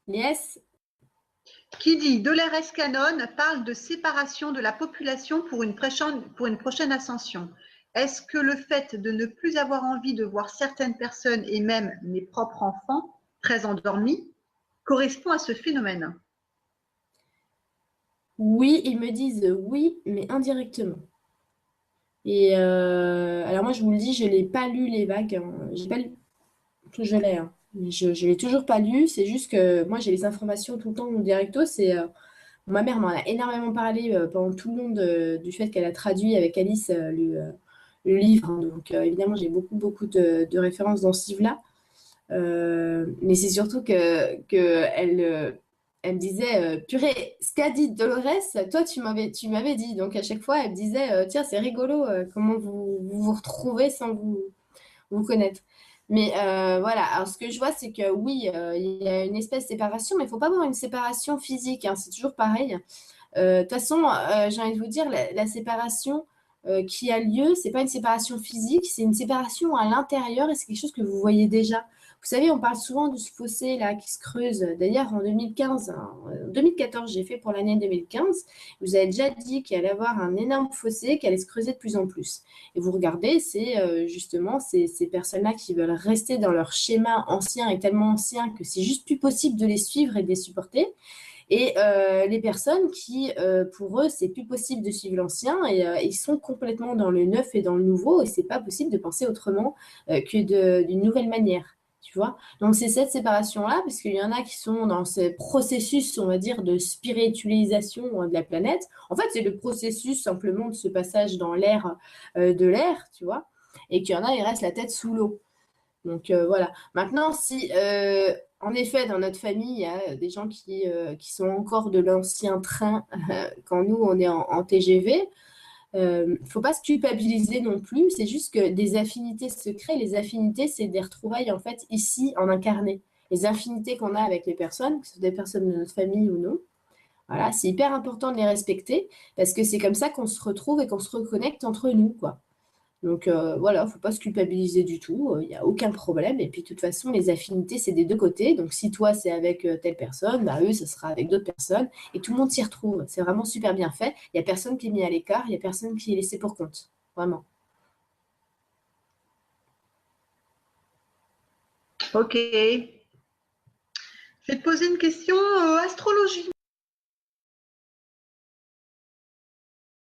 Yes. Qui dit Dolores Cannon parle de séparation de la population pour une prochaine ascension. Est-ce que le fait de ne plus avoir envie de voir certaines personnes et même mes propres enfants très endormis correspond à ce phénomène? Oui, ils me disent oui, mais indirectement. Et alors moi, je vous le dis, je l'ai pas lu les vagues, hein. J'ai pas lu. Je l'ai, hein. Mais je l'ai toujours pas lu. C'est juste que moi, j'ai les informations tout le temps directo. Ma mère m'en a énormément parlé pendant tout le long du fait qu'elle a traduit avec Alice le livre, hein. Donc évidemment, j'ai beaucoup de références dans ce livre-là. Mais c'est surtout elle me disait, purée, ce qu'a dit Dolores, toi tu m'avais dit. Donc à chaque fois, elle me disait, tiens, c'est rigolo, comment vous retrouvez sans vous connaître. Mais voilà, alors ce que je vois, c'est que oui, il y a une espèce de séparation, mais il faut pas avoir une séparation physique, hein, c'est toujours pareil. De toute façon, j'ai envie de vous dire, la séparation qui a lieu, c'est pas une séparation physique, c'est une séparation à l'intérieur et c'est quelque chose que vous voyez déjà. Vous savez, on parle souvent de ce fossé là qui se creuse. D'ailleurs, en 2015, hein, en 2014, j'ai fait pour l'année 2015. Vous avez déjà dit qu'il allait y avoir un énorme fossé qui allait se creuser de plus en plus. Et vous regardez, c'est justement ces personnes-là qui veulent rester dans leur schéma ancien et tellement ancien que c'est juste plus possible de les suivre et de les supporter. Et les personnes qui, pour eux, c'est plus possible de suivre l'ancien et ils sont complètement dans le neuf et dans le nouveau et c'est pas possible de penser autrement d'une nouvelle manière. Tu vois? Donc c'est cette séparation-là, parce qu'il y en a qui sont dans ce processus, on va dire, de spiritualisation de la planète. En fait, c'est le processus simplement de ce passage dans l'air de l'air, tu vois, et qu'il y en a, ils restent la tête sous l'eau. Donc voilà. Maintenant, si en effet dans notre famille, il y a des gens qui sont encore de l'ancien train quand nous on est en TGV, faut pas se culpabiliser non plus. C'est juste que des affinités se créent. Les affinités, c'est des retrouvailles en fait ici en incarné. Les affinités qu'on a avec les personnes, que ce soit des personnes de notre famille ou non, voilà, c'est hyper important de les respecter parce que c'est comme ça qu'on se retrouve et qu'on se reconnecte entre nous, quoi. Donc voilà, faut pas se culpabiliser du tout, il n'y a aucun problème. Et puis de toute façon, les affinités, c'est des deux côtés. Donc si toi, c'est avec telle personne, bah eux, ce sera avec d'autres personnes. Et tout le monde s'y retrouve. C'est vraiment super bien fait. Il n'y a personne qui est mis à l'écart, il n'y a personne qui est laissé pour compte. Vraiment. Ok. Je vais te poser une question astrologie.